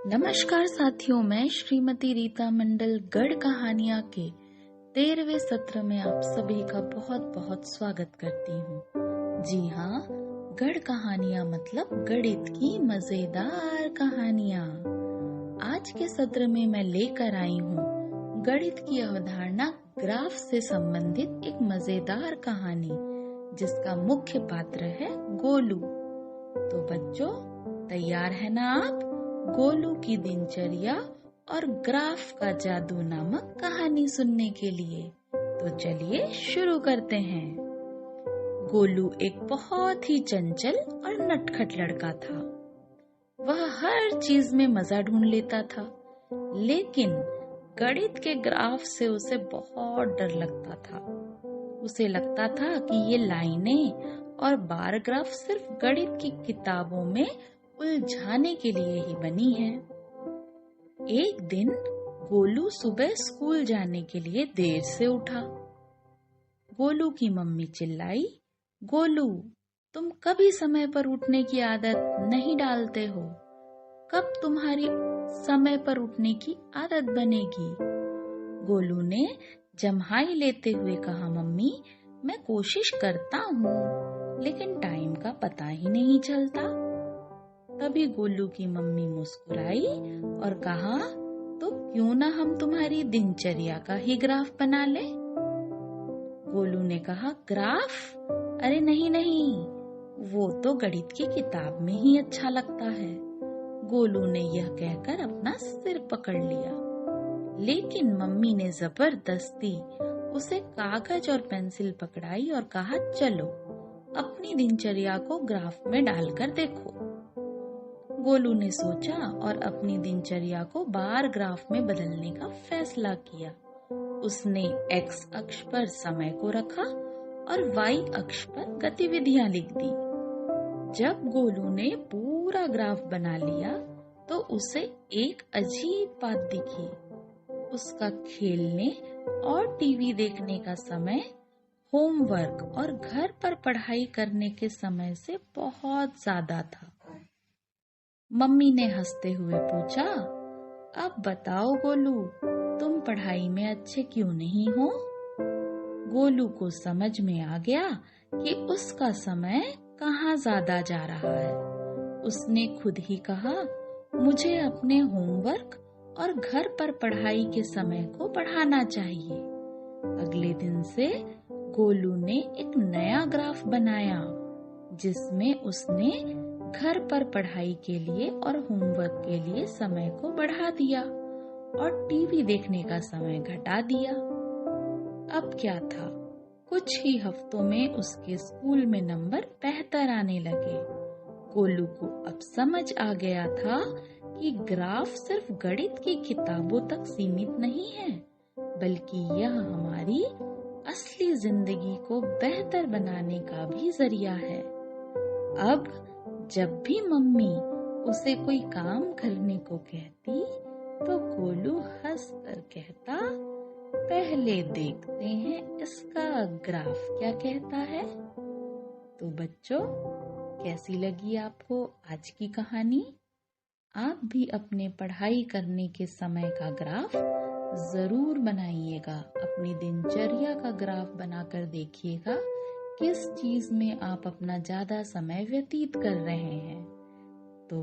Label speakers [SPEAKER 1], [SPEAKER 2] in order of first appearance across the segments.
[SPEAKER 1] नमस्कार साथियों, मैं श्रीमती रीता मंडल गढ़ कहानियाँ के 13वें सत्र में आप सभी का बहुत बहुत स्वागत करती हूँ। जी हाँ, गढ़ कहानियाँ मतलब गणित की मजेदार कहानियाँ। आज के सत्र में मैं लेकर आई हूँ गणित की अवधारणा ग्राफ से संबंधित एक मजेदार कहानी, जिसका मुख्य पात्र है गोलू। तो बच्चों, तैयार है ना आप गोलू की दिनचर्या और ग्राफ का जादू नामक कहानी सुनने के लिए? तो चलिए शुरू करते हैं। गोलू एक बहुत ही चंचल और नटखट लड़का था। वह हर चीज में मजा ढूंढ लेता था, लेकिन गणित के ग्राफ से उसे बहुत डर लगता था। उसे लगता था कि ये लाइनें और बार ग्राफ सिर्फ गणित की किताबों में उलझाने के लिए ही बनी है। एक दिन गोलू सुबह स्कूल जाने के लिए देर से उठा। गोलू की मम्मी चिल्लाई, गोलू, तुम कभी समय पर उठने की आदत नहीं डालते हो। कब तुम्हारी समय पर उठने की आदत बनेगी? गोलू ने जम्हाई लेते हुए कहा, मम्मी, मैं कोशिश करता हूँ, लेकिन टाइम का पता ही नहीं चलता। तभी गोलू की मम्मी मुस्कुराई और कहा, तो क्यों ना हम तुम्हारी दिनचर्या का ही ग्राफ बना ले? गोलू ने कहा, ग्राफ? अरे नहीं नहीं, वो तो गणित की किताब में ही अच्छा लगता है। गोलू ने यह कहकर अपना सिर पकड़ लिया, लेकिन मम्मी ने जबरदस्ती उसे कागज और पेंसिल पकड़ाई और कहा, चलो अपनी दिनचर्या को ग्राफ में डालकर देखो। गोलू ने सोचा और अपनी दिनचर्या को बार ग्राफ में बदलने का फैसला किया। उसने एक्स अक्ष पर समय को रखा और वाई अक्ष पर गतिविधियां लिख दी। जब गोलू ने पूरा ग्राफ बना लिया तो उसे एक अजीब बात दिखी। उसका खेलने और टीवी देखने का समय होमवर्क और घर पर पढ़ाई करने के समय से बहुत ज्यादा था। मम्मी ने हंसते हुए पूछा, अब बताओ गोलू, तुम पढ़ाई में अच्छे क्यों नहीं हो? गोलू को समझ में आ गया कि उसका समय कहाँ ज्यादा जा रहा है। उसने खुद ही कहा, मुझे अपने होमवर्क और घर पर पढ़ाई के समय को बढ़ाना चाहिए। अगले दिन से गोलू ने एक नया ग्राफ बनाया, जिसमें उसने घर पर पढ़ाई के लिए और होमवर्क के लिए समय को बढ़ा दिया और टीवी देखने का समय घटा दिया। अब क्या था, कुछ ही हफ्तों में उसके स्कूल में नंबर बेहतर आने लगे। गोलू को अब समझ आ गया था कि ग्राफ सिर्फ गणित की किताबों तक सीमित नहीं है, बल्कि यह हमारी असली जिंदगी को बेहतर बनाने का भी जरिया है। अब जब भी मम्मी उसे कोई काम करने को कहती, तो गोलू हंसकर कहता, पहले देखते हैं इसका ग्राफ क्या कहता है। तो बच्चों, कैसी लगी आपको आज की कहानी? आप भी अपने पढ़ाई करने के समय का ग्राफ जरूर बनाइएगा। अपनी दिनचर्या का ग्राफ बनाकर देखिएगा किस चीज में आप अपना ज्यादा समय व्यतीत कर रहे हैं। तो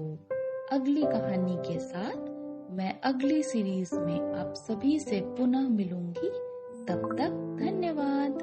[SPEAKER 1] अगली कहानी के साथ मैं अगली सीरीज में आप सभी से पुनः मिलूंगी। तब तक धन्यवाद।